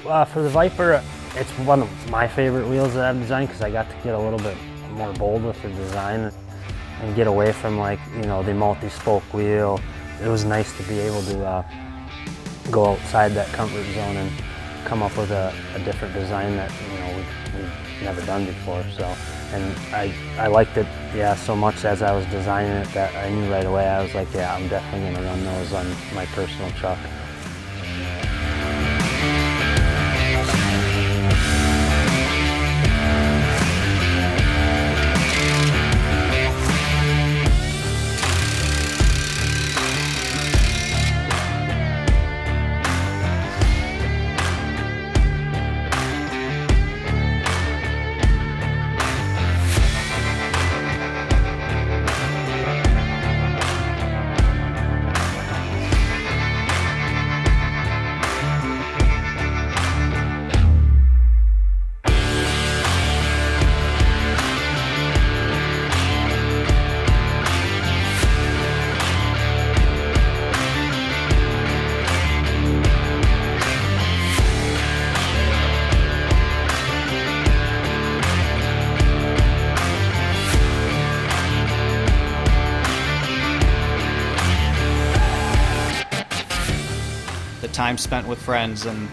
think for the Viper, it's one of my favorite wheels that I've designed because I got to get a little bit more bold with the design and get away from, like, you know, the multi-spoke wheel. It was nice to be able to go outside that comfort zone and come up with a different design that, you know, we've never done before. So, and I liked it, yeah, so much as I was designing it that I knew right away. I was like, yeah, I'm definitely going to run those on my personal truck. The time spent with friends and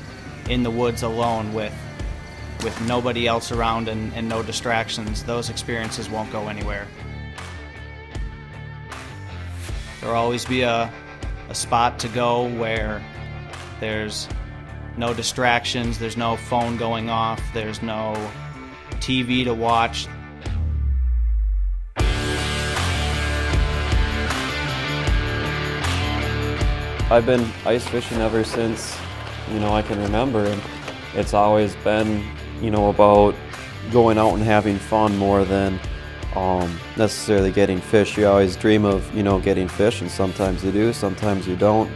in the woods alone with nobody else around and no distractions, those experiences won't go anywhere. There'll always be a spot to go where there's no distractions, there's no phone going off, there's no TV to watch. I've been ice fishing ever since, you know, I can remember, and it's always been, you know, about going out and having fun more than necessarily getting fish. You always dream of, you know, getting fish, and sometimes you do, sometimes you don't.